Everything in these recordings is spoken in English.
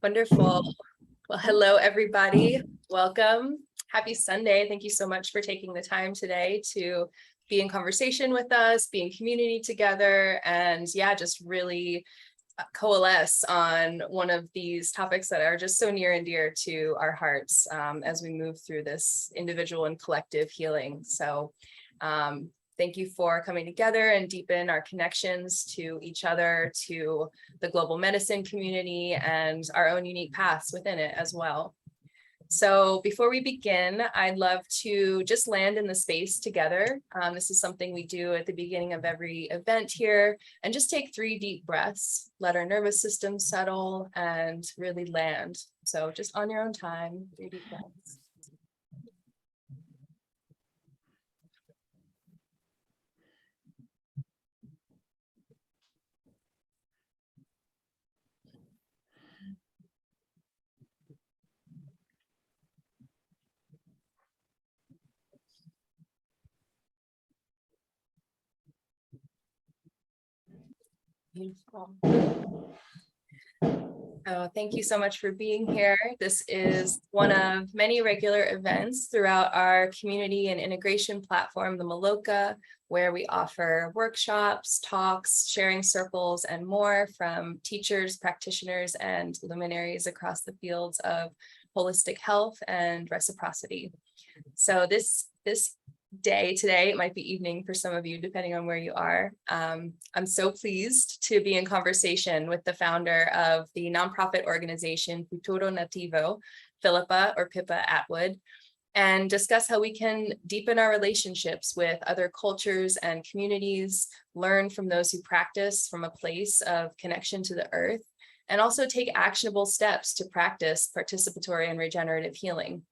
Wonderful. Well, hello, everybody. Welcome. Happy Sunday. Thank you so much for taking the time today to be in conversation with us, be in community together, and yeah, just really coalesce on one of these topics that are just so near and dear to our hearts as we move through this individual and collective healing. So thank you for coming together and deepen our connections to each other, to the global medicine community, and our own unique paths within it as well. So before we begin, I'd love to just land in the space together. This is something we do at the beginning of every event here, and just take 3 deep breaths, let our nervous system settle and really land. So just on your own time, 3 deep breaths. Beautiful. Oh, thank you so much for being here. This is one of many regular events throughout our community and integration platform, the Maloca, where we offer workshops, talks, sharing circles, and more from teachers, practitioners, and luminaries across the fields of holistic health and reciprocity. So this day today, it might be evening for some of you, depending on where you are. I'm so pleased to be in conversation with the founder of the nonprofit organization Futuro Nativo, Pippa Attwood, and discuss how we can deepen our relationships with other cultures and communities, learn from those who practice from a place of connection to the earth, and also take actionable steps to practice participatory and regenerative healing.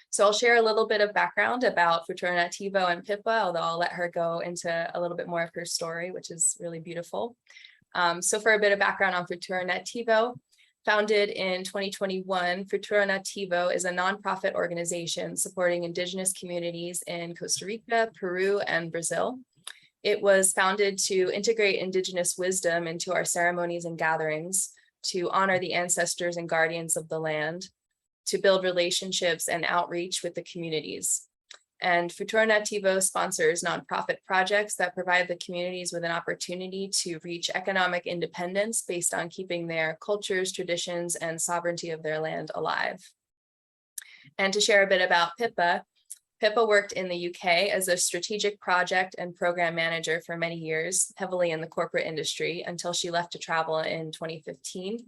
So I'll share a little bit of background about Futuro Nativo and Pippa, although I'll let her go into a little bit more of her story, which is really beautiful. So for a bit of background on Futuro Nativo, founded in 2021, Futuro Nativo is a nonprofit organization supporting Indigenous communities in Costa Rica, Peru, and Brazil. It was founded to integrate Indigenous wisdom into our ceremonies and gatherings, to honor the ancestors and guardians of the land, to build relationships and outreach with the communities. And Futuro Nativo sponsors nonprofit projects that provide the communities with an opportunity to reach economic independence based on keeping their cultures, traditions, and sovereignty of their land alive. And to share a bit about Pippa, Pippa worked in the UK as a strategic project and program manager for many years, heavily in the corporate industry, until she left to travel in 2015.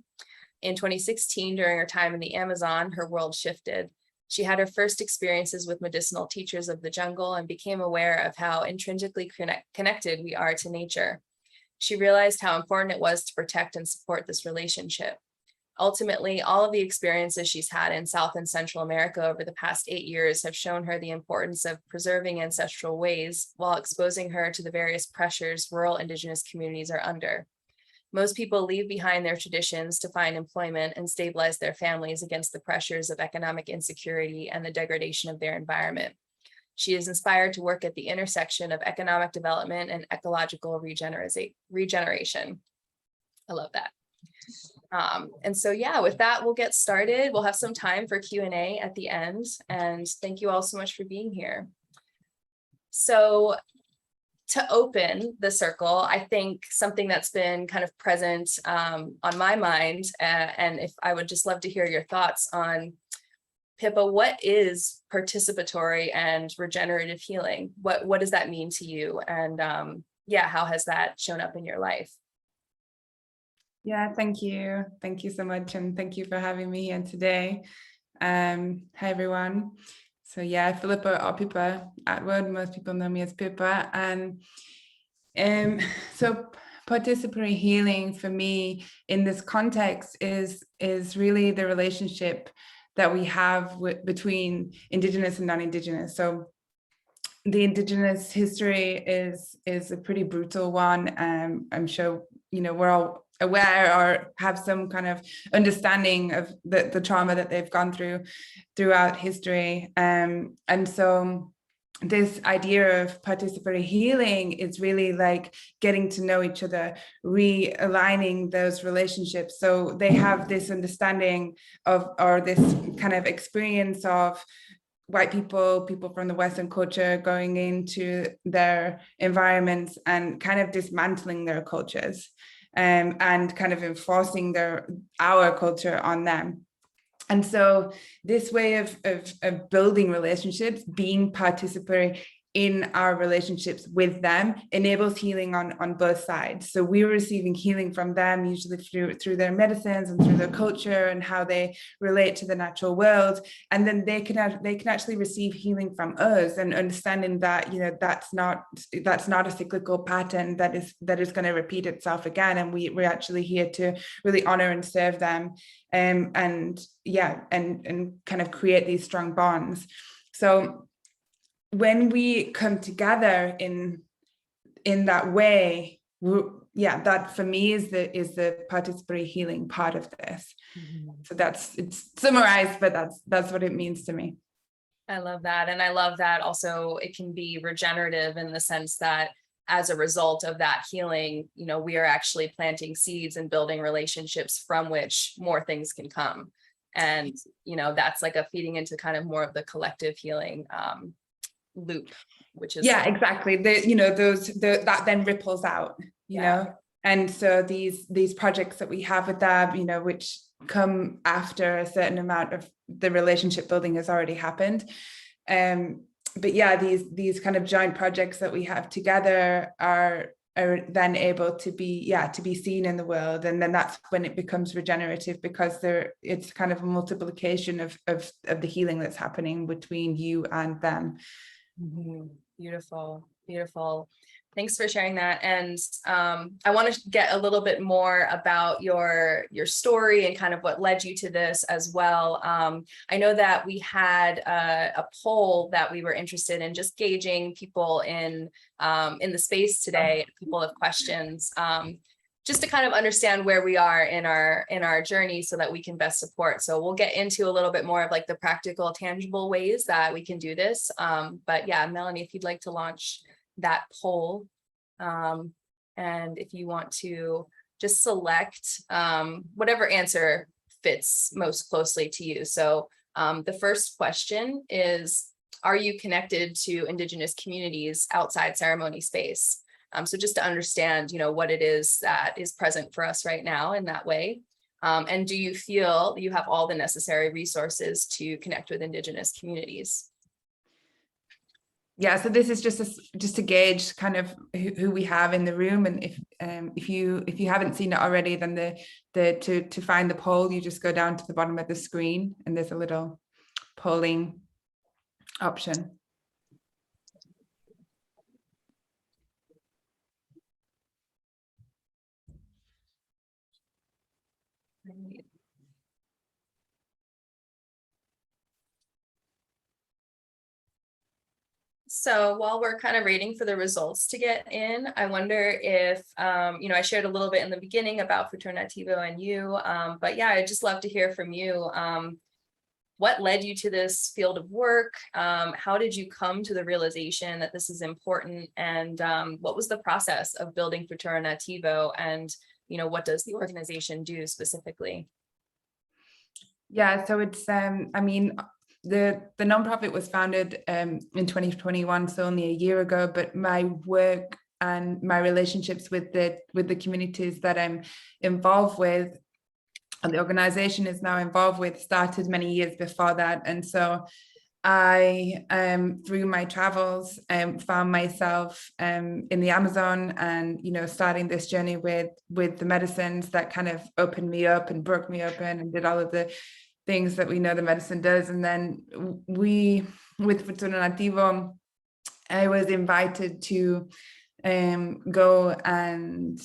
In 2016, during her time in the Amazon, her world shifted. She had her first experiences with medicinal teachers of the jungle and became aware of how intrinsically connected we are to nature. She realized how important it was to protect and support this relationship. Ultimately, all of the experiences she's had in South and Central America over the past 8 years have shown her the importance of preserving ancestral ways while exposing her to the various pressures rural Indigenous communities are under. Most people leave behind their traditions to find employment and stabilize their families against the pressures of economic insecurity and the degradation of their environment. She is inspired to work at the intersection of economic development and ecological regeneration. I love that. And so, yeah, with that, we'll get started. We'll have some time for Q&A at the end. And thank you all so much for being here. So, to open the circle, I think something that's been kind of present on my mind, and if I would just love to hear your thoughts on, Pippa, what is participatory and regenerative healing? What does that mean to you? And yeah, how has that shown up in your life? Yeah, thank you. Thank you so much. And thank you for having me here today. Hi, everyone. So yeah, Pippa or Pippa Attwood, most people know me as Pippa. And so participatory healing for me in this context is really the relationship that we have between Indigenous and non-Indigenous. So the Indigenous history is a pretty brutal one. I'm sure, we're all aware or have some kind of understanding of the trauma that they've gone throughout history. And so this idea of participatory healing is really like getting to know each other, realigning those relationships. So they have this understanding of, or this kind of experience of white people from the Western culture going into their environments and kind of dismantling their cultures, and kind of enforcing our culture on them. And so this way of building relationships, being participatory in our relationships with them, enables healing on both sides. So we're receiving healing from them, usually through their medicines and through their culture and how they relate to the natural world. And then they can actually receive healing from us, and understanding that, you know, that's not a cyclical pattern that is going to repeat itself again. And we're actually here to really honor and serve them, and kind of create these strong bonds. So when we come together in that way, that for me is the participatory healing part of this. Mm-hmm. So it's summarized, but that's what it means to me. I love that. And I love that also it can be regenerative in the sense that as a result of that healing, you know, we are actually planting seeds and building relationships from which more things can come. And, you know, that's like a feeding into kind of more of the collective healing loop, which is exactly. That then ripples out, you know. And so these projects that we have with them, you know, which come after a certain amount of the relationship building has already happened. But these kind of joint projects that we have together are then able to be seen in the world, and then that's when it becomes regenerative, because it's kind of a multiplication of the healing that's happening between you and them. Mm-hmm. Beautiful. Thanks for sharing that. And I want to get a little bit more about your story and kind of what led you to this as well. I know that we had a poll that we were interested in just gauging people in the space today. People have questions, just to kind of understand where we are in our journey so that we can best support. So we'll get into a little bit more of like the practical, tangible ways that we can do this. But yeah, Melanie, if you'd like to launch that poll, and if you want to just select whatever answer fits most closely to you. So the first question is, are you connected to Indigenous communities outside ceremony space? So just to understand, you know, what it is that is present for us right now in that way. And do you feel you have all the necessary resources to connect with Indigenous communities? Yeah, so this is just to gauge kind of who we have in the room, and if you haven't seen it already, then to find the poll, you just go down to the bottom of the screen, and there's a little polling option. So while we're kind of waiting for the results to get in, I wonder if, you know, I shared a little bit in the beginning about Futuro Nativo and you, but yeah, I'd just love to hear from you. What led you to this field of work? How did you come to the realization that this is important? And what was the process of building Futuro Nativo? And, you know, what does the organization do specifically? Yeah, so it's, I mean, the nonprofit was founded in 2021, so only a year ago, but my work and my relationships with the communities that I'm involved with, and the organization is now involved with, started many years before that. And so I, through my travels, found myself in the Amazon, and, you know, starting this journey with the medicines that kind of opened me up and broke me open and did all of the things that we know the medicine does. And then with Futuro Nativo, I was invited to go and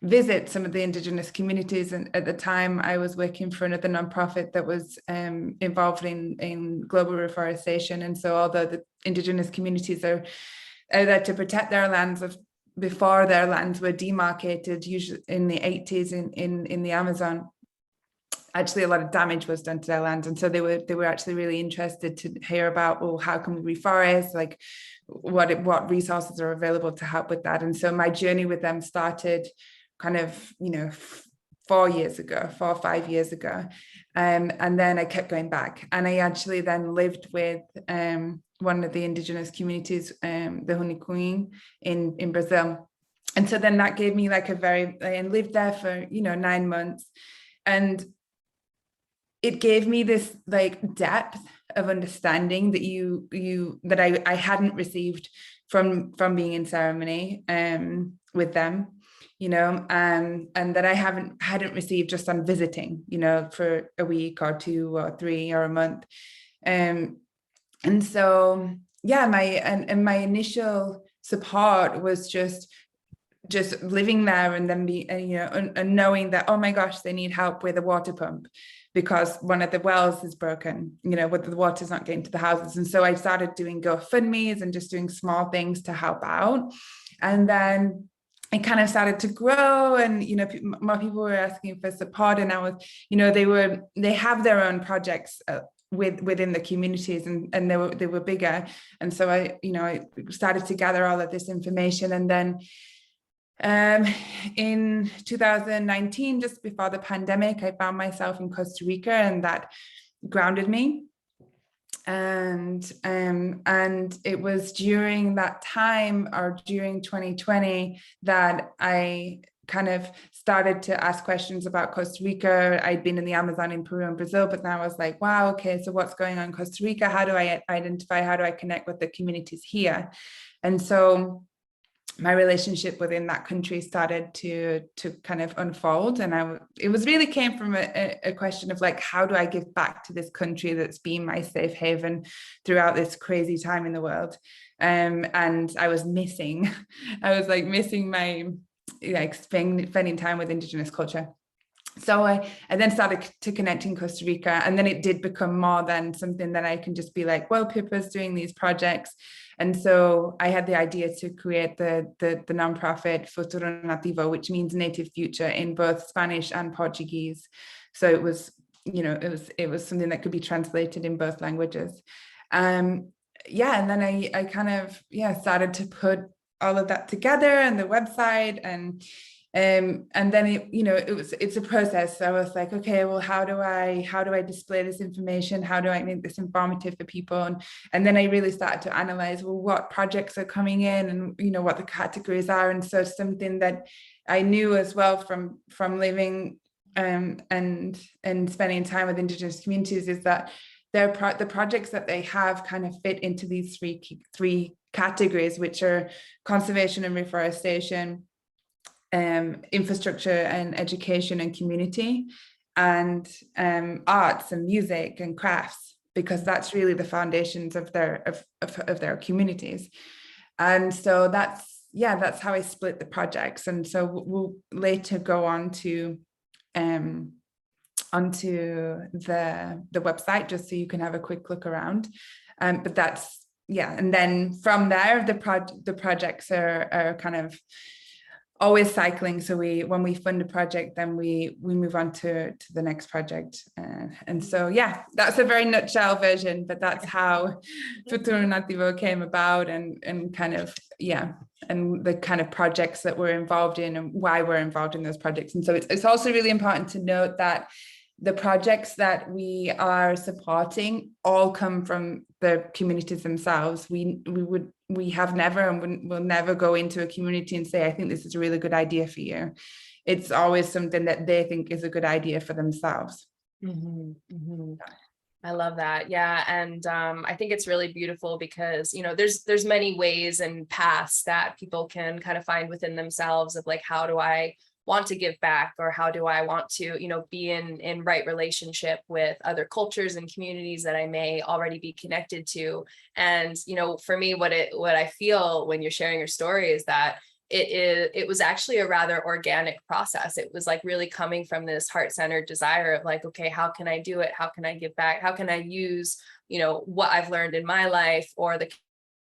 visit some of the Indigenous communities. And at the time I was working for another nonprofit that was involved in global reforestation. And so although the Indigenous communities are there to protect their lands before their lands were demarcated, usually in the 80s in the Amazon, actually a lot of damage was done to their land. And so they were actually really interested to hear about, well, how can we reforest, like what resources are available to help with that. And so my journey with them started kind of, 4 or 5 years ago. And then I kept going back, and I actually then lived with one of the indigenous communities, the Hunikuin in Brazil. And so then that gave me like and lived there for, 9 months. And it gave me this like depth of understanding that I hadn't received from being in ceremony with them, and that I hadn't received just on visiting, for a week or 2 or 3 or a month. And so, yeah, my initial support was just living there, and then and knowing that, oh my gosh, they need help with a water pump because one of the wells is broken, with the water's not getting to the houses. And so I started doing GoFundMe's and just doing small things to help out. And then it kind of started to grow, and more people were asking for support, and I was, they have their own projects within the communities, and they were bigger. And so I started to gather all of this information. And then in 2019, just before the pandemic, I found myself in Costa Rica, and that grounded me. And it was during that time, or during 2020, that I kind of started to ask questions about Costa Rica. I'd been in the Amazon in Peru and Brazil, but now I was like, wow, okay, so what's going on in Costa Rica? How do I identify, how do I connect with the communities here? And so my relationship within that country started to kind of unfold. And it was really came from a question of like, how do I give back to this country that's been my safe haven throughout this crazy time in the world? And I was missing my, like, spending time with Indigenous culture. So I then started to connect in Costa Rica, and then it did become more than something that I can just be like, well, Pippa's doing these projects. And so I had the idea to create the nonprofit Futuro Nativo, which means native future in both Spanish and Portuguese. So it was, it was something that could be translated in both languages. And then I kind of started to put all of that together, and the website, and then it's a process. So I was like, okay, well, how do I display this information? How do I make this informative for people? And then I really started to analyze, well, what projects are coming in, and what the categories are. And so something that I knew as well from living and spending time with Indigenous communities is that the projects that they have kind of fit into these three categories, which are conservation and reforestation, infrastructure and education and community, and arts and music and crafts, because that's really the foundations of their communities. And so that's how I split the projects. And so we'll later go on to onto the website, just so you can have a quick look around. But that's, and then from there, the projects are kind of always cycling. So when we fund a project, then we move on to the next project. And so, that's a very nutshell version, but that's how Futuro Nativo came about, and kind of, and the kind of projects that we're involved in and why we're involved in those projects. And so it's also really important to note that the projects that we are supporting all come from the communities themselves. We have never, and will never go into a community and say, I think this is a really good idea for you. It's always something that they think is a good idea for themselves. Mm-hmm, mm-hmm. I love that. Yeah. And I think it's really beautiful because, there's many ways and paths that people can kind of find within themselves of like, how do I want to give back, or how do I want to, be in right relationship with other cultures and communities that I may already be connected to. And, for me, what I feel when you're sharing your story is that it was actually a rather organic process. It was like really coming from this heart-centered desire of like, okay, how can I do it? How can I give back? How can I use, what I've learned in my life, or the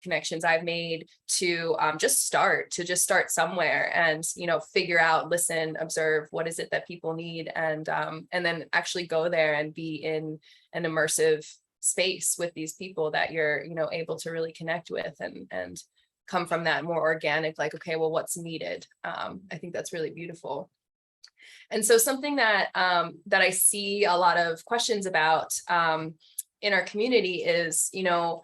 connections I've made to just start somewhere and, you know, figure out, listen, observe, what is it that people need, and then actually go there and be in an immersive space with these people that you're, you know, able to really connect with, and come from that more organic, like, okay, well, what's needed? I think that's really beautiful. And so something that that I see a lot of questions about in our community is, you know,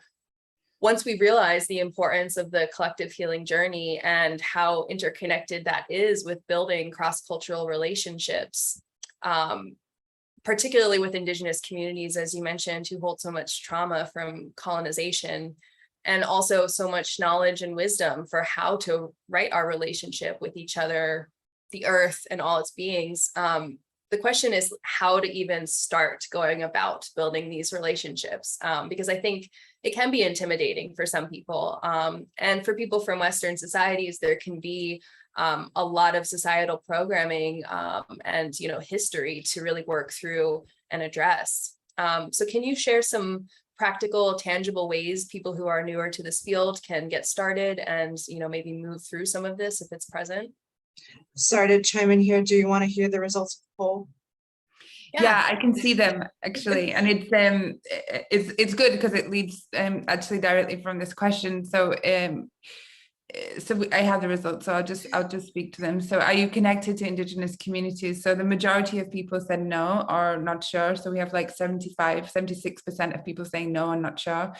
once we realize the importance of the collective healing journey and how interconnected that is with building cross-cultural relationships, particularly with Indigenous communities, as you mentioned, who hold so much trauma from colonization, and also so much knowledge and wisdom for how to right our relationship with each other, the earth, and all its beings. The question is how to even start going about building these relationships, because I think it can be intimidating for some people. And for people from Western societies, there can be a lot of societal programming and, you know, history to really work through and address. So can you share some practical, tangible ways people who are newer to this field can get started and, you know, maybe move through some of this if it's present? Sorry to chime in here. Do you want to hear the results of the poll? Yeah, I can see them actually, and it's good because it leads actually directly from this question. So I have the results, so I'll just speak to them. So, are you connected to Indigenous communities? So the majority of people said no or not sure. So we have like 76% of people saying no and not sure.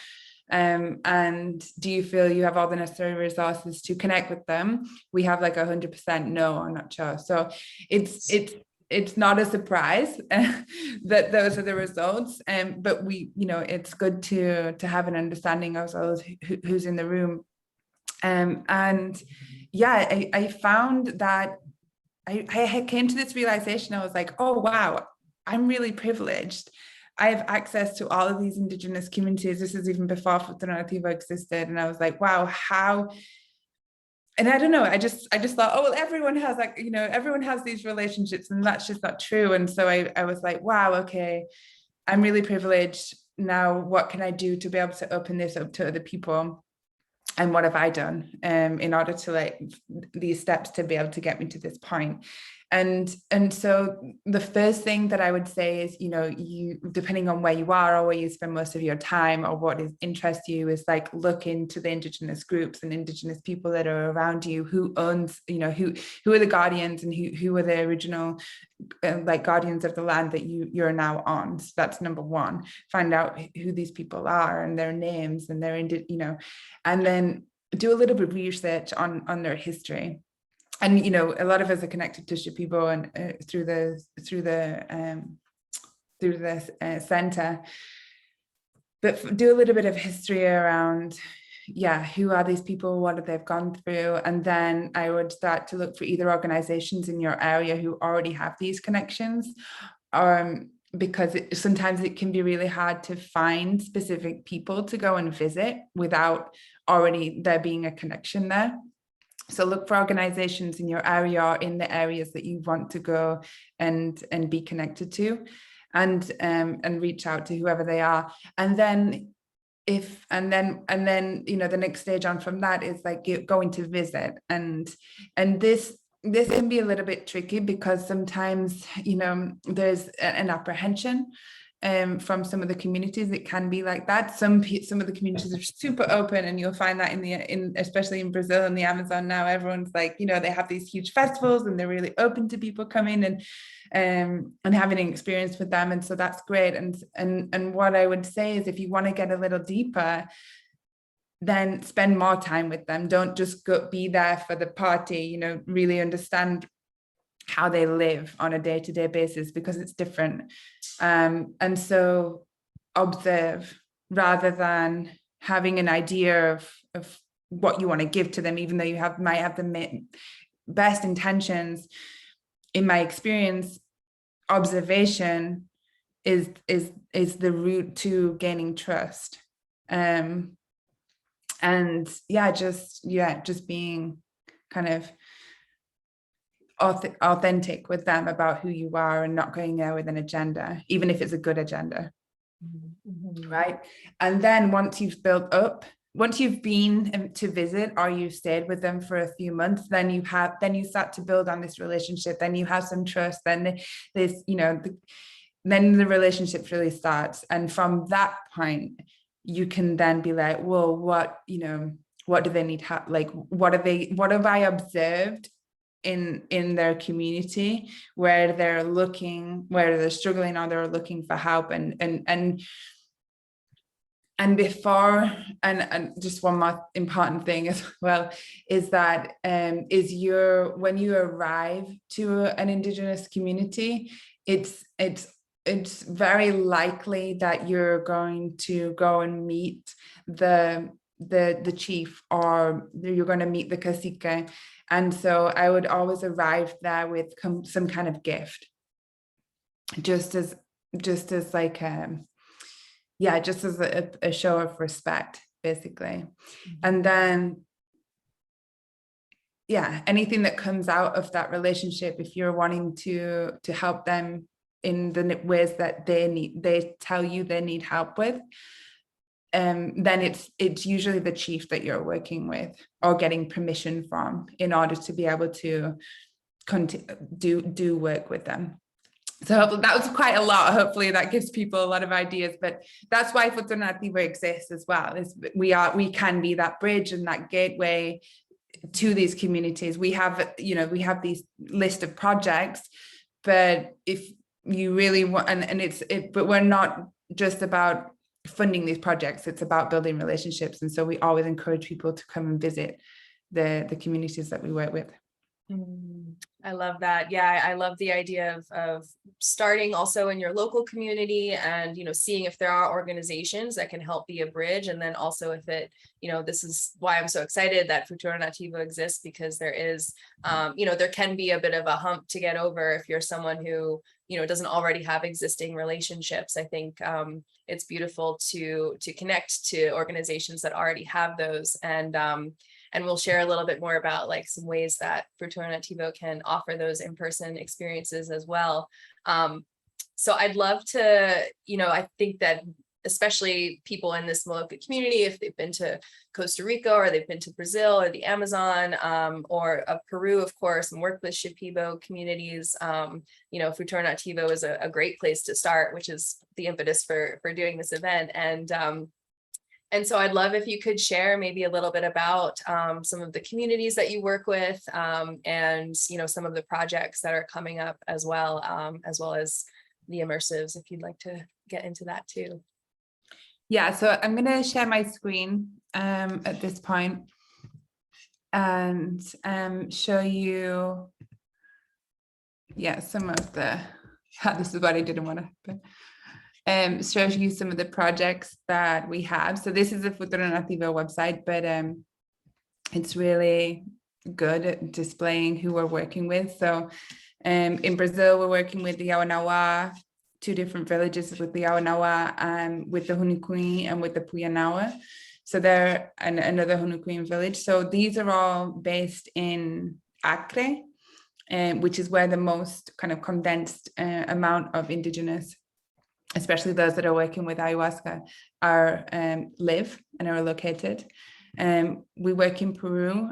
And do you feel you have all the necessary resources to connect with them? We have like 100% no or not sure. So it's not a surprise that those are the results. But we, you know, it's good to have an understanding of those who's in the room. And yeah, I found that I came to this realization. I was like, oh, wow, I'm really privileged. I have access to all of these Indigenous communities. This is even before Futuro Nativo existed. And I was like, wow, how, and I don't know, I just thought, oh, well, everyone has, like, you know, everyone has these relationships, and that's just not true. And so I was like, wow, okay, I'm really privileged. Now, what can I do to be able to open this up to other people? And what have I done in order to, like, these steps to be able to get me to this point? And so the first thing that I would say is, you know, you, depending on where you are or where you spend most of your time or what interests you, is like look into the Indigenous groups and Indigenous people that are around you, who owns, you know, who are the guardians and who are the original like guardians of the land that you're now on. So that's number one. Find out who these people are and their names and their, you know, and then do a little bit of research on their history. And, you know, a lot of us are connected to Shipibo and through the center, but do a little bit of history around, yeah, who are these people, what have they gone through? And then I would start to look for either organizations in your area who already have these connections, because sometimes it can be really hard to find specific people to go and visit without already there being a connection there. So look for organizations in your area or in the areas that you want to go and be connected to, and reach out to whoever they are. And then you know, the next stage on from that is like going to visit. And this can be a little bit tricky because sometimes, you know, there's an apprehension from some of the communities. It can be like that. Some of the communities are super open, and you'll find that especially in Brazil and the Amazon now, everyone's like, you know, they have these huge festivals and they're really open to people coming and having an experience with them. And so that's great. And what I would say is, if you want to get a little deeper, then spend more time with them. Don't just be there for the party, you know, really understand how they live on a day-to-day basis, because it's different. And so observe rather than having an idea of what you want to give to them, even though you might have the best intentions. In my experience, observation is the route to gaining trust. And just being kind of authentic with them about who you are, and not going there with an agenda, even if it's a good agenda. Right? And then once you've built up once you've been to visit or you've stayed with them for a few months, then you start to build on this relationship. Then you have some trust. Then there's, then the relationship really starts. And from that point, you can then be like, well, what do they need help? Like, what have I observed in their community where they're struggling or they're looking for help, and before, and just one more important thing as well is that when you arrive to an Indigenous community, it's very likely that you're going to go and meet the chief, or you're going to meet the cacique. And so I would always arrive there with some kind of gift, just as like just as a show of respect, basically. And then anything that comes out of that relationship, if you're wanting to help them in the ways that they tell you they need help with, then it's usually the chief that you're working with or getting permission from in order to be able to do work with them. So that was quite a lot. Hopefully that gives people a lot of ideas, but that's why Futuro Nativo exists as well. We can be that bridge and that gateway to these communities. We have these list of projects, but if you really want, but we're not just about funding these projects, it's about building relationships. And so we always encourage people to come and visit the communities that we work with. I love that. Yeah, I love the idea of starting also in your local community and, seeing if there are organizations that can help be a bridge. And then also if it, this is why I'm so excited that Futuro Nativo exists, because there is, there can be a bit of a hump to get over if you're someone who, doesn't already have existing relationships. I think it's beautiful to connect to organizations that already have those. And we'll share a little bit more about like some ways that Futuro Nativo can offer those in-person experiences as well. So I'd love to, I think that especially people in this Maloca community, if they've been to Costa Rica or they've been to Brazil or the Amazon or of Peru, of course, and worked with Shipibo communities, Futuro Nativo is a great place to start, which is the impetus for doing this event. And so I'd love if you could share maybe a little bit about some of the communities that you work with and, some of the projects that are coming up as well as the immersives, if you'd like to get into that too. Yeah, so I'm going to share my screen at this point and show you, some of this is what I didn't want to happen. Show you some of the projects that we have. So this is the Futuro Nativo website, but it's really good at displaying who we're working with. So in Brazil, we're working with the Yawanawa, 2 different villages with the Yawanawa, with the Hunukuin and with the Puyanawa. So they're another Hunukuin village. So these are all based in Acre, which is where the most kind of condensed amount of Indigenous, especially those that are working with ayahuasca, live and are located. We work in Peru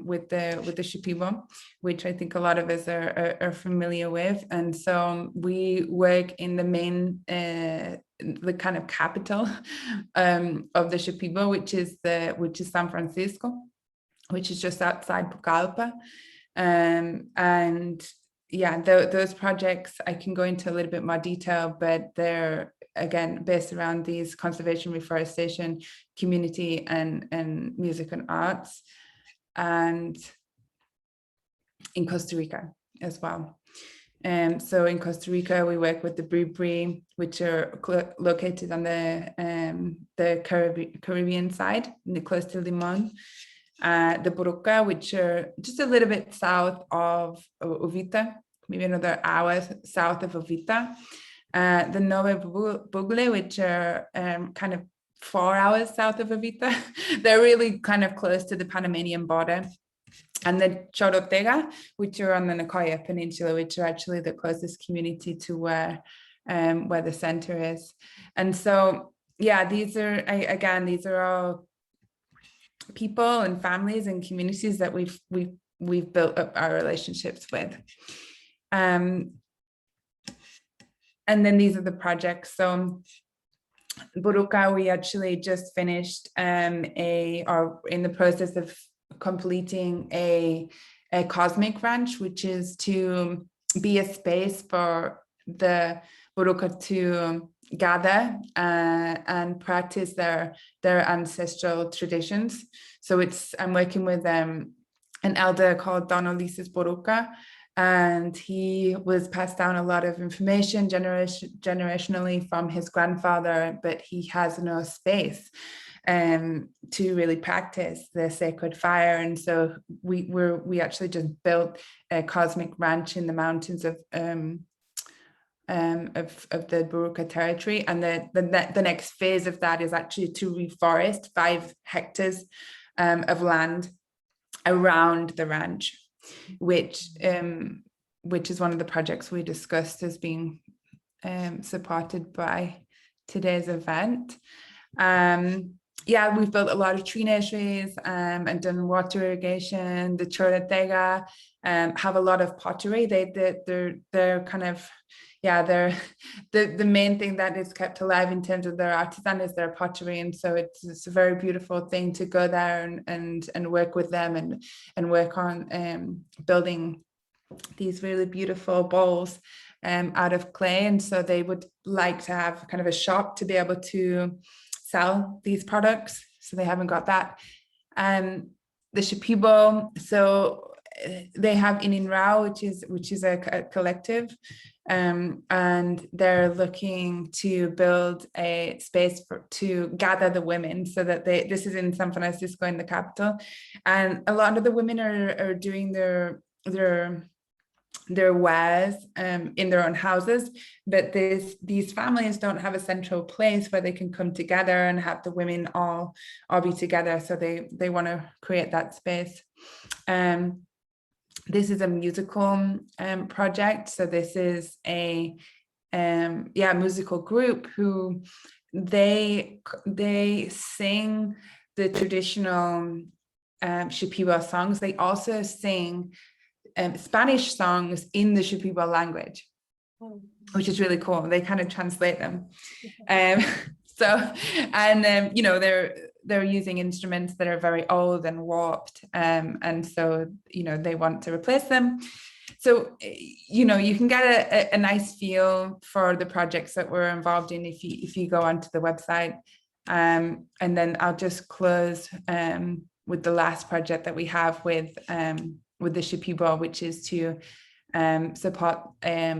with the Shipibo, which I think a lot of us are familiar with. And so we work in the main, the kind of capital of the Shipibo, which is San Francisco, which is just outside Pucallpa. And yeah, those projects, I can go into a little bit more detail, but they're, again, based around these conservation, reforestation, community, and music and arts, and in Costa Rica as well. So in Costa Rica, we work with the Bribri, which are located on the Caribbean side, close to Limon. The Buruca, which are just a little bit south of Uvita, maybe another hour south of Uvita. The Nove Bugle, which are kind of 4 hours south of Uvita. They're really kind of close to the Panamanian border. And the Chorotega, which are on the Nicoya Peninsula, which are actually the closest community to where the center is. And so, yeah, these are all people and families and communities that we've built up our relationships with. And then these are the projects. So Buruka, we actually just finished are in the process of completing a cosmic ranch, which is to be a space for the Buruka to gather and practice their ancestral traditions. So I'm working with an elder called Don Ulises Buruka, and he was passed down a lot of information generationally from his grandfather, but he has no space to really practice the sacred fire. And so we actually just built a cosmic ranch in the mountains of the Buruka territory, and the next phase of that is actually to reforest 5 hectares of land around the ranch, which is one of the projects we discussed as being supported by today's event. We've built a lot of tree nurseries and done water irrigation. The Choratega have a lot of pottery. They're kind of, they're the main thing that is kept alive in terms of their artisan is their pottery. And so it's a very beautiful thing to go there and work with them and work on building these really beautiful bowls out of clay. And so they would like to have kind of a shop to be able to sell these products. So they haven't got that. The Shipibo, so they have Ininrao, which is a collective, and they're looking to build a space to gather the women, so that this is in San Francisco, in the capital, and a lot of the women are doing their wares in their own houses, but these families don't have a central place where they can come together and have the women all be together. So they want to create that space. This is a musical project. So this is a musical group who they sing the traditional Shipibo songs. They also sing Spanish songs in the Shipibo language, which is really cool. They kind of translate them. They're using instruments that are very old and warped, and so they want to replace them. So you can get a nice feel for the projects that we're involved in if you go onto the website, and then I'll just close with the last project that we have with the Shipibo, which is to support a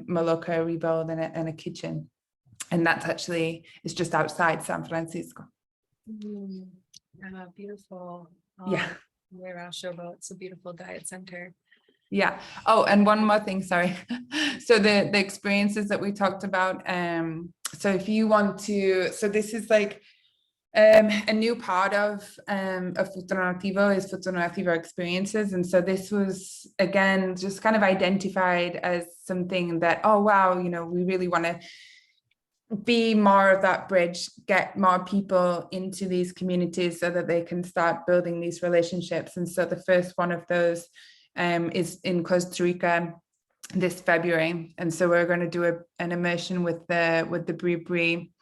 Maloca rebuild and a kitchen. And that's actually, it's just outside San Francisco. Beautiful. Yeah. It's a beautiful diet center. Yeah. Oh, and one more thing, sorry. So the experiences that we talked about. So if you want to, so this is like a new part of Futuro Nativo is Futuro Nativo experiences. And so this was, again, just kind of identified as something that, oh, wow, we really want to be more of that bridge, get more people into these communities so that they can start building these relationships. And so the first one of those is in Costa Rica this February. And so we're going to do an immersion with the Brie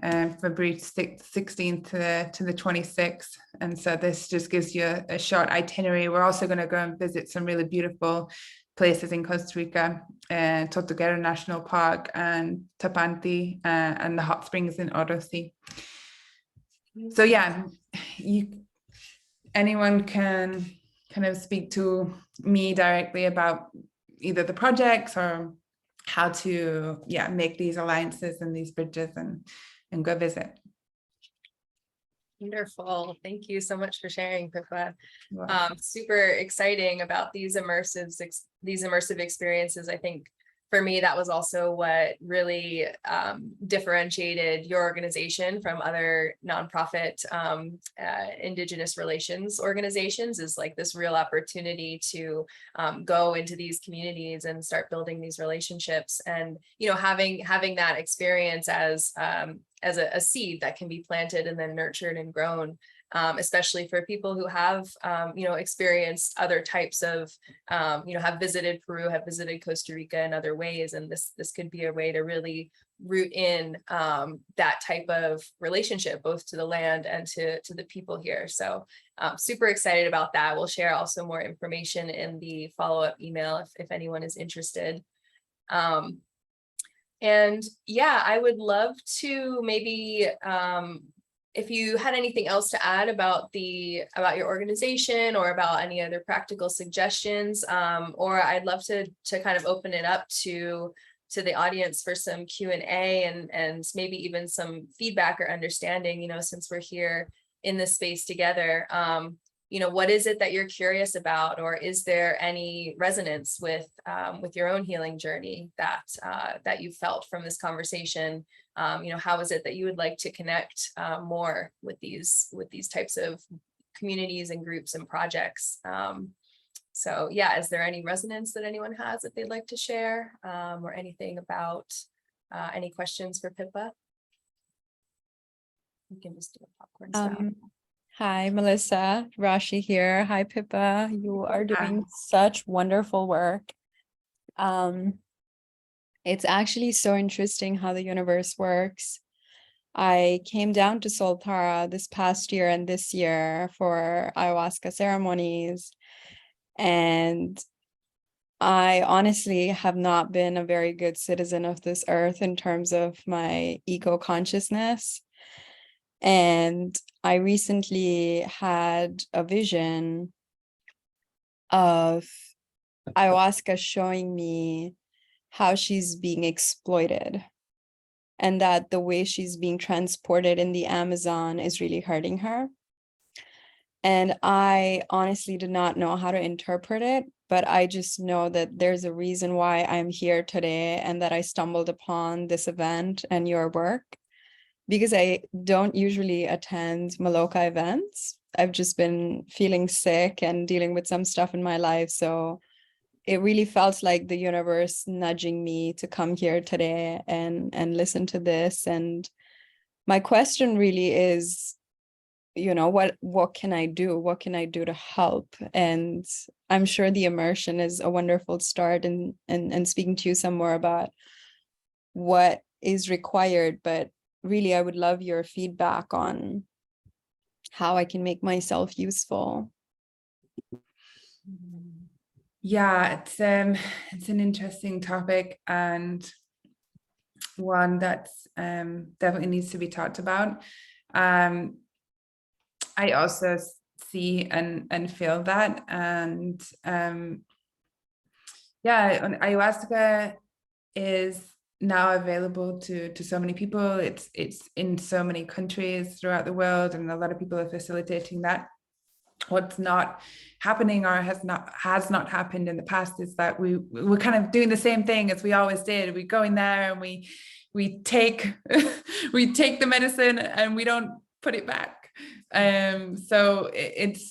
February 16th to the 26th. And so this just gives you a short itinerary. We're also going to go and visit some really beautiful places in Costa Rica, Tortuguero National Park and Tapanti, and the hot springs in Orosi. So yeah, anyone can kind of speak to me directly about either the projects or how to make these alliances and these bridges and go visit. Wonderful. Thank you so much for sharing, Pippa. Super exciting about these immersive experiences. I think for me, that was also what really differentiated your organization from other nonprofit Indigenous relations organizations, is like this real opportunity to go into these communities and start building these relationships. And having that experience as as a seed that can be planted and then nurtured and grown, especially for people who have, experienced other types of, have visited Peru, have visited Costa Rica in other ways. And this could be a way to really root in that type of relationship, both to the land and to the people here. So super excited about that. We'll share also more information in the follow-up email if anyone is interested. And yeah, I would love to maybe, if you had anything else to add about your organization or about any other practical suggestions, or I'd love to kind of open it up to the audience for some Q&A and maybe even some feedback or understanding, since we're here in this space together. What is it that you're curious about, or is there any resonance with your own healing journey that you felt from this conversation? How is it that you would like to connect more with these types of communities and groups and projects? So yeah, is there any resonance that anyone has that they'd like to share, or anything about any questions for Pippa? You can just do a popcorn style. Hi, Melissa, Rashi here. Hi, Pippa. You are doing such wonderful work. It's actually so interesting how the universe works. I came down to Soltara this past year and this year for ayahuasca ceremonies, and I honestly have not been a very good citizen of this earth in terms of my ego consciousness. And I recently had a vision of ayahuasca showing me how she's being exploited, and that the way she's being transported in the Amazon is really hurting her. And I honestly did not know how to interpret it, but I just know that there's a reason why I'm here today and that I stumbled upon this event and your work, because I don't usually attend Maloca events. I've just been feeling sick and dealing with some stuff in my life. So it really felt like the universe nudging me to come here today and listen to this. And my question really is, what can I do? What can I do to help? And I'm sure the immersion is a wonderful start, and speaking to you some more about what is required, but really, I would love your feedback on how I can make myself useful. Yeah, it's an interesting topic, and one that's definitely needs to be talked about. I also see and feel that, and ayahuasca is now available to so many people. It's in so many countries throughout the world, and a lot of people are facilitating that. What's not happening, or has not happened in the past, is that we're kind of doing the same thing as we always did. We go in there and we take the medicine and we don't put it back. So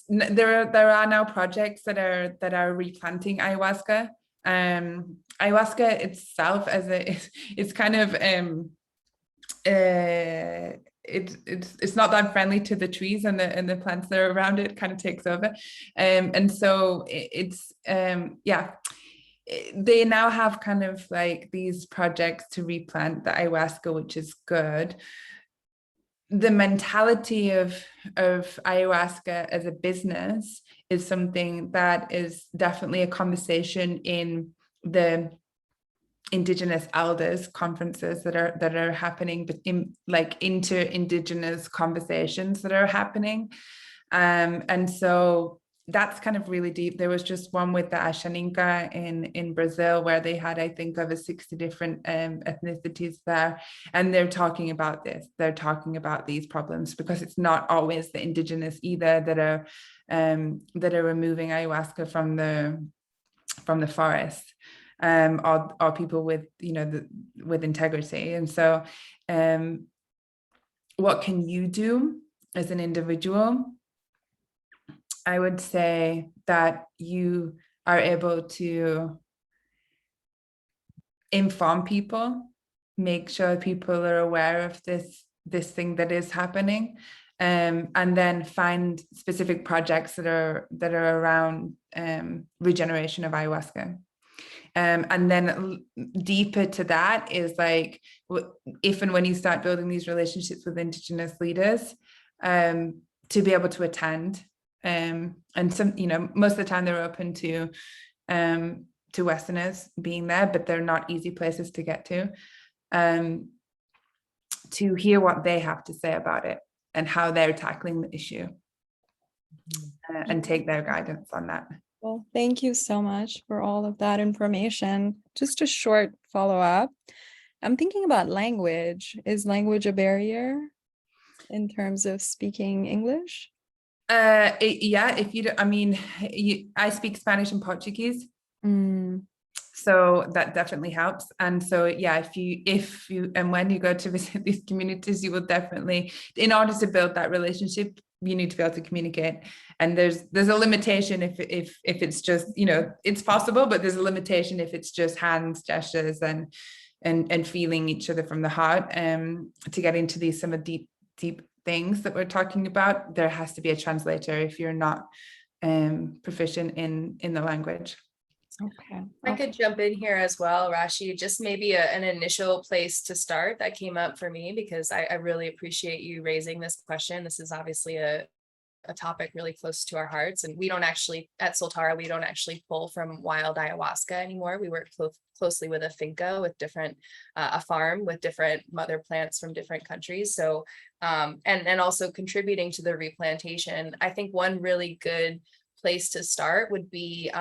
there are now projects that are replanting ayahuasca. Ayahuasca itself it's kind of it's not that friendly to the trees, and the plants that are around it kind of takes over, and so they now have kind of like these projects to replant the ayahuasca, which is good. The mentality of ayahuasca as a business is something that is definitely a conversation in the Indigenous elders conferences that are happening, but inter-Indigenous conversations that are happening, and so that's kind of really deep. There was just one with the Ashaninka in Brazil, where they had, I think, over 60 different ethnicities there, and they're talking about this. They're talking about these problems, because it's not always the Indigenous either that are removing ayahuasca from the forest. Or people with with integrity. And so what can you do as an individual? I would say that you are able to inform people, make sure people are aware of this this thing that is happening, and then find specific projects that are around regeneration of ayahuasca. And then deeper to that is like, if and when you start building these relationships with Indigenous leaders, to be able to attend, and some, you know, most of the time they're open to Westerners being there, but they're not easy places to get to hear what they have to say about it and how they're tackling the issue, and take their guidance on that. Well, thank you so much for all of that information. Just a short follow-up. I'm thinking about language. Is language a barrier in terms of speaking English? Yeah, if you don't, I mean, I speak Spanish and Portuguese. So that definitely helps. And so, yeah, if you and when you go to visit these communities, you will definitely, in order to build that relationship, you need to be able to communicate. And there's a limitation if it's just, you know, it's possible, but there's a limitation if it's just hands, gestures, and feeling each other from the heart. To get into these some of deep things that we're talking about, there has to be a translator if you're not proficient in the language. Okay. I could jump in here as well, Rashi, just maybe an initial place to start that came up for me, because I really appreciate you raising this question. This is obviously a topic really close to our hearts, and we don't actually, at Soltara, we don't actually pull from wild ayahuasca anymore. We work closely with a finca with different, a farm with different mother plants from different countries. So, and also contributing to the replantation. I think one really good place to start would be,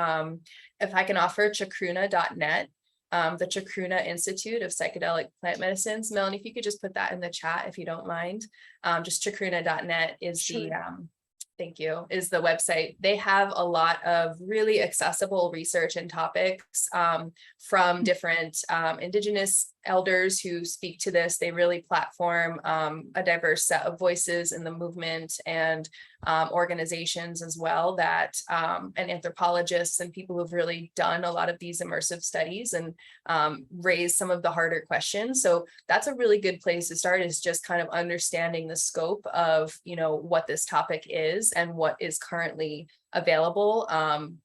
if I can offer chacruna.net, the Chacruna Institute of Psychedelic Plant Medicines. Melanie, if you could just put that in the chat, if you don't mind. Just chacruna.net is the, thank you, is the website. They have a lot of really accessible research and topics from different Indigenous elders who speak to this. They really platform a diverse set of voices in the movement, and organizations as well, that and anthropologists and people who've really done a lot of these immersive studies and raised some of the harder questions. So that's a really good place to start, is just kind of understanding the scope of, you know, what this topic is and what is currently available,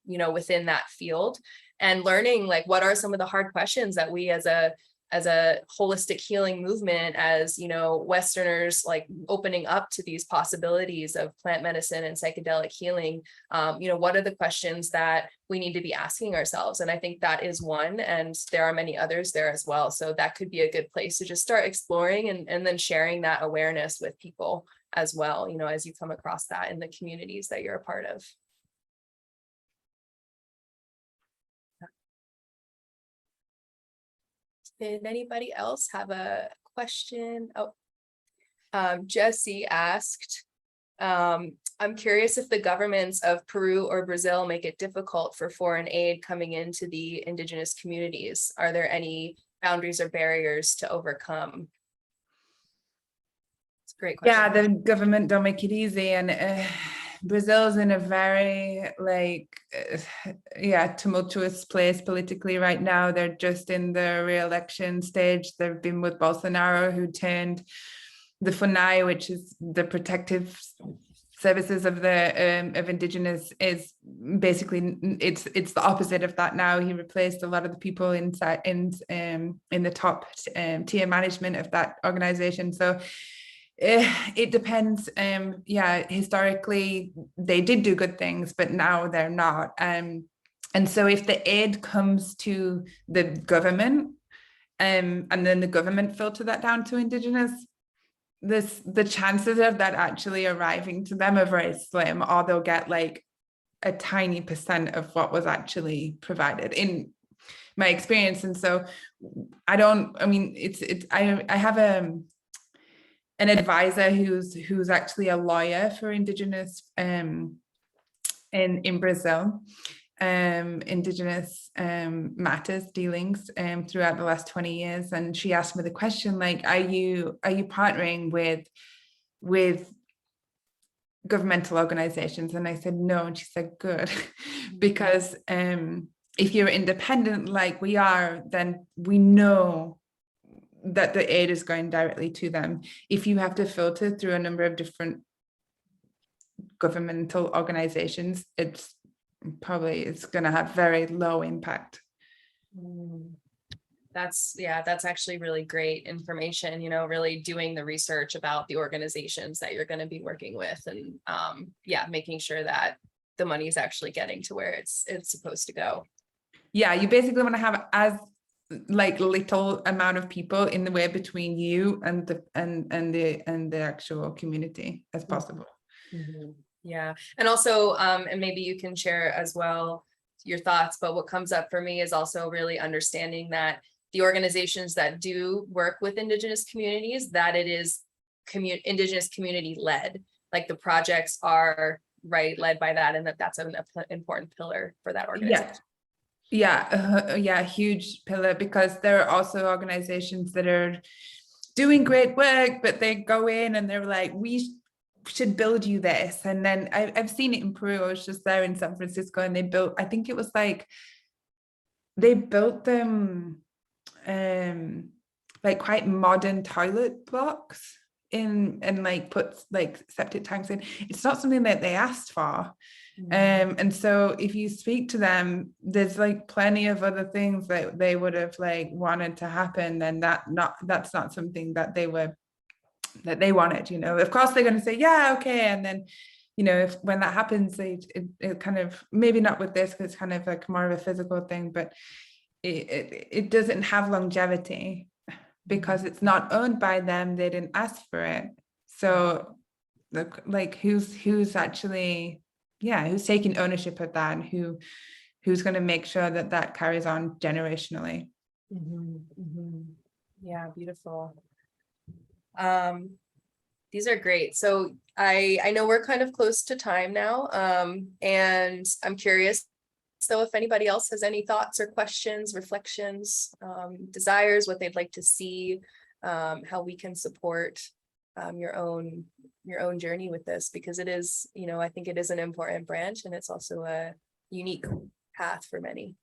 you know, within that field, and learning like what are some of the hard questions that we as a holistic healing movement, as, you know, Westerners, like opening up to these possibilities of plant medicine and psychedelic healing, you know, what are the questions that we need to be asking ourselves? And I think that is one, and there are many others there as well. So that could be a good place to just start exploring, and then sharing that awareness with people as well, you know, as you come across that in the communities that you're a part of. Did anybody else have a question? Oh, Jesse asked, I'm curious if the governments of Peru or Brazil make it difficult for foreign aid coming into the Indigenous communities. Are there any boundaries or barriers to overcome? It's a great question. Yeah, the government don't make it easy, and Brazil's in a very tumultuous place politically right now. They're just in the re-election stage. They've been with Bolsonaro, who turned the FUNAI, which is the protective services of the of Indigenous, is basically it's the opposite of that now. He replaced a lot of the people inside in the top tier management of that organization. So it depends. Historically they did do good things, but now they're not. And so if the aid comes to the government, and then the government filter that down to Indigenous, the chances of that actually arriving to them are very slim, or they'll get like a tiny percent of what was actually provided, in my experience. And so I have an advisor who's actually a lawyer for Indigenous in Brazil, Indigenous matters dealings throughout the last 20 years. And she asked me the question, like, are you partnering with governmental organizations? And I said no. And she said, good, because if you're independent like we are, then we know that the aid is going directly to them. If you have to filter through a number of different governmental organizations, it's going to have very low impact. That's actually really great information, you know, really doing the research about the organizations that you're going to be working with, and making sure that the money is actually getting to where it's supposed to go. Yeah, you basically want to have as like little amount of people in the way between you and the actual community as possible. Yeah, and also and maybe you can share as well your thoughts, but what comes up for me is also really understanding that the organizations that do work with Indigenous communities, that it is Indigenous community led, like the projects are led by that, and that's an important pillar for that organization. Huge pillar, because there are also organizations that are doing great work, but they go in and they're like, we should build you this. And then I've seen it in Peru. I was just there in San Francisco, and they built, I think it was like, they built them like quite modern toilet blocks in, and like put like septic tanks in. It's not something that they asked for. And so if you speak to them, there's like plenty of other things that they would have like wanted to happen, and that's not something that they wanted, you know. Of course they're going to say, yeah, okay, and then, you know, when that happens, it kind of, maybe not with this, because it's kind of like more of a physical thing, but it doesn't have longevity because it's not owned by them. They didn't ask for it. So like who's actually, who's taking ownership of that, and who's going to make sure that that carries on generationally. Yeah, beautiful. These are great. So I know we're kind of close to time now, and I'm curious, so if anybody else has any thoughts or questions, reflections, desires, what they'd like to see, how we can support your own journey with this, because it is, you know, I think it is an important branch, and it's also a unique path for many.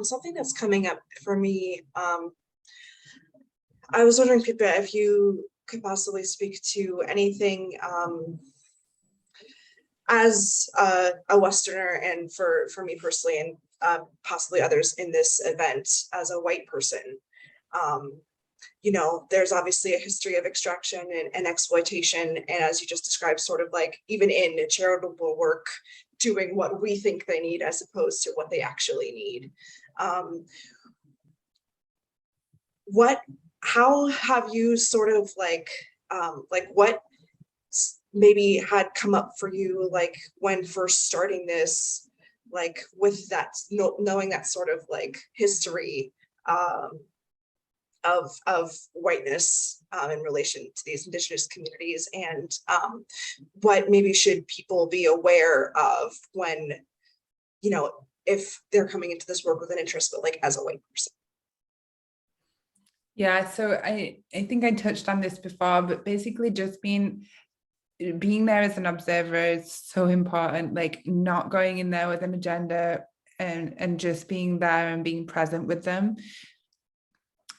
Something that's coming up for me, I was wondering, Pippa, if you could possibly speak to anything as a Westerner, and for me personally, and possibly others in this event as a white person. You know, there's obviously a history of extraction and exploitation, and as you just described, sort of like even in charitable work, doing what we think they need as opposed to what they actually need. How have you sort of like what maybe had come up for you, like when first starting this, like with that, knowing that sort of like history of whiteness in relation to these Indigenous communities, and what maybe should people be aware of when, you know, if they're coming into this work with an interest, but like as a white person? Yeah, so I think I touched on this before, but basically just being there as an observer is so important, like not going in there with an agenda, and just being there and being present with them,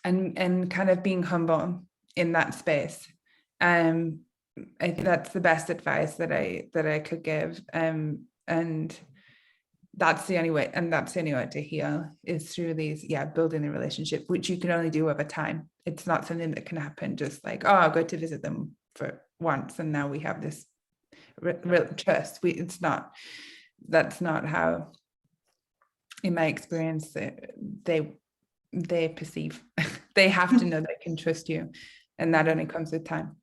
and kind of being humble in that space. I think that's the best advice that I could give. And that's the only way, to heal, is through these, building a relationship, which you can only do over time. It's not something that can happen just like, oh, I'll go to visit them for once and now we have this real trust. That's not how, in my experience, they perceive. They have to know they can trust you, and that only comes with time.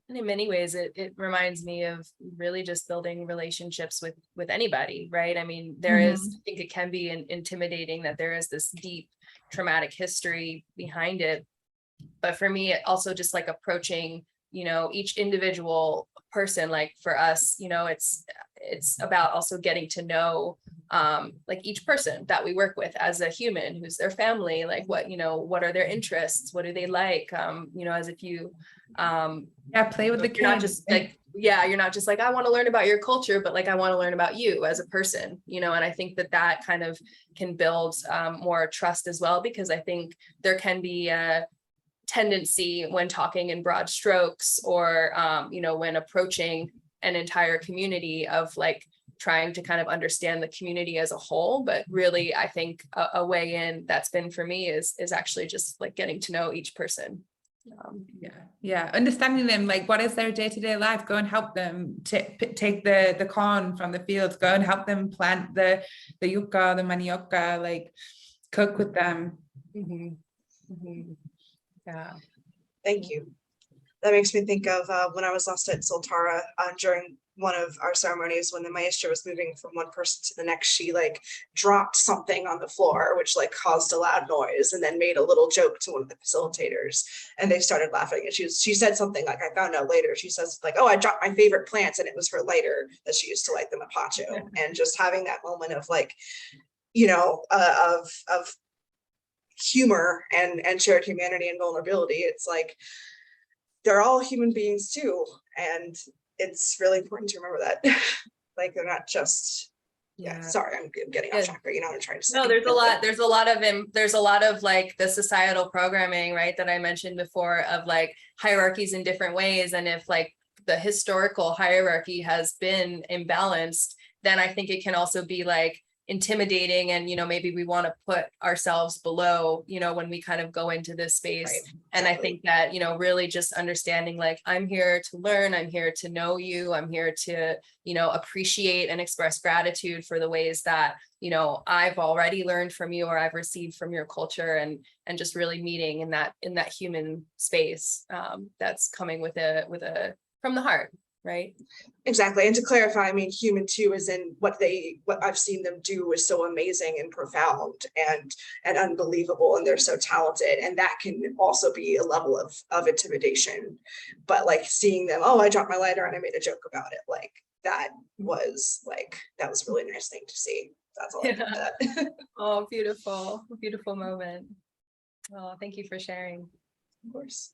And in many ways, it reminds me of really just building relationships with anybody, right? I mean, I think it can be intimidating that there is this deep traumatic history behind it. But for me, it also just like approaching, you know, each individual person, like for us, you know, it's about also getting to know like each person that we work with as a human, who's their family, like what, you know, what are their interests, what do they like, you know, as if you play with the you're not kids. just like, yeah, you're not just like, I want to learn about your culture, but like I want to learn about you as a person, you know. And I think that that kind of can build more trust as well, because I think there can be a tendency when talking in broad strokes, or you know, when approaching an entire community, of like trying to kind of understand the community as a whole. But really, I think a way in that's been for me is actually just like getting to know each person. Understanding them, like what is their day-to-day life, go and help them take the corn from the fields, go and help them plant the yucca, the manioca, like cook with them. Yeah. Thank you. That makes me think of when I was last at Soltara during one of our ceremonies, when the maestra was moving from one person to the next, she like dropped something on the floor, which like caused a loud noise, and then made a little joke to one of the facilitators, and they started laughing. And she said something like, I found out later, she says like, oh, I dropped my favorite plants, and it was her lighter that she used to light the mapacho. And just having that moment of like, you know, of humor and shared humanity and vulnerability. It's like they're all human beings too, and it's really important to remember that. Like they're not just sorry, I'm getting off track, but you know what I'm trying to say. No, there's a lot of like the societal programming, right, that I mentioned before, of like hierarchies in different ways. And if like the historical hierarchy has been imbalanced, then I think it can also be like intimidating, and you know, maybe we want to put ourselves below, you know, when we kind of go into this space. Right. And I think that, you know, really just understanding like, I'm here to learn, I'm here to know you, I'm here to, you know, appreciate and express gratitude for the ways that, you know, I've already learned from you, or I've received from your culture, and just really meeting in that human space that's coming with a from the heart. Right. Exactly. And to clarify, I mean, human too, is in what I've seen them do is so amazing and profound and unbelievable, and they're so talented. And that can also be a level of intimidation. But like seeing them, oh, I dropped my lighter and I made a joke about it. Like that was a really nice thing to see. That's all I did that. Oh, beautiful, beautiful moment. Oh, thank you for sharing. Of course.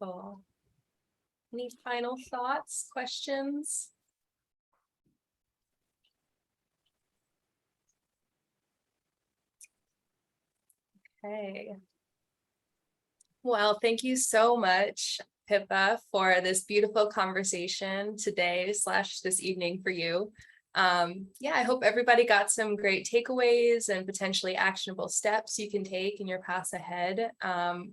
Cool. Any final thoughts, questions? Okay. Well, thank you so much, Pippa, for this beautiful conversation today / this evening for you. I hope everybody got some great takeaways and potentially actionable steps you can take in your path ahead.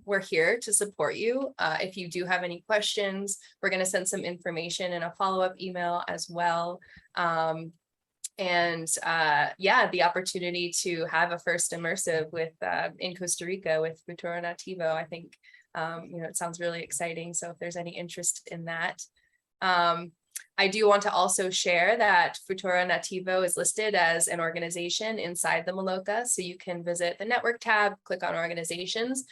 We're here to support you. If you do have any questions, we're going to send some information in a follow-up email as well. The opportunity to have a first immersive with in Costa Rica with Futuro Nativo, I think, you know, it sounds really exciting. So if there's any interest in that, I do want to also share that Futuro Nativo is listed as an organization inside the Maloca. So you can visit the network tab, click on organizations.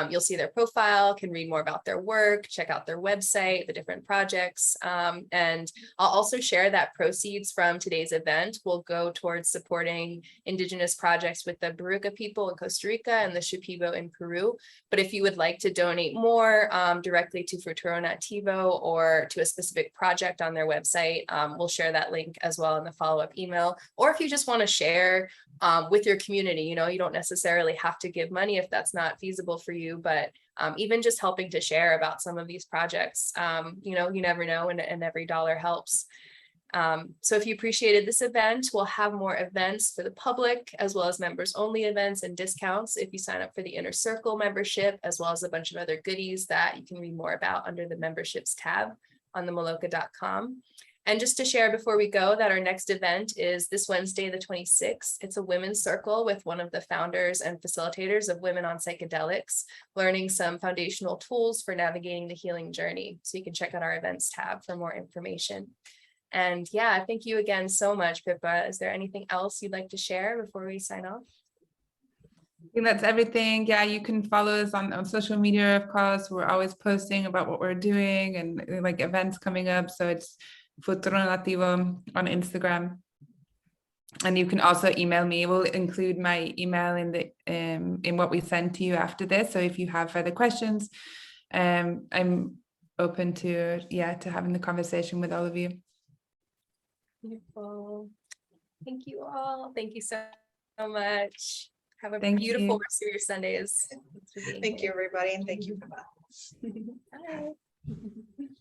You'll see their profile, can read more about their work, check out their website, the different projects. And I'll also share that proceeds from today's event will go towards supporting Indigenous projects with the Baruca people in Costa Rica and the Shipibo in Peru. But if you would like to donate more directly to Futuro Nativo or to a specific project on their website, we'll share that link as well in the follow-up email. Or if you just want to share with your community, you know, you don't necessarily have to give money if that's not feasible for you, but even just helping to share about some of these projects, you know, you never know, and every dollar helps. So if you appreciated this event, we'll have more events for the public, as well as members only events and discounts if you sign up for the Inner Circle membership, as well as a bunch of other goodies that you can read more about under the memberships tab on the maloca.com. And just to share before we go that our next event is this Wednesday, the 26th. It's a women's circle with one of the founders and facilitators of Women on Psychedelics, learning some foundational tools for navigating the healing journey. So you can check out our events tab for more information. And yeah, thank you again so much, Pippa. Is there anything else you'd like to share before we sign off? I think that's everything. Yeah, you can follow us on social media, of course. We're always posting about what we're doing and like events coming up. So it's Futuro Nativo on Instagram. And you can also email me. We'll include my email in the in what we send to you after this. So if you have further questions, I'm open to having the conversation with all of you. Beautiful. Thank you all. Thank you so much. Have a Thank beautiful you. rest of your Sundays. Thanks for being Thank you, here. everybody, and thank you for that. Bye.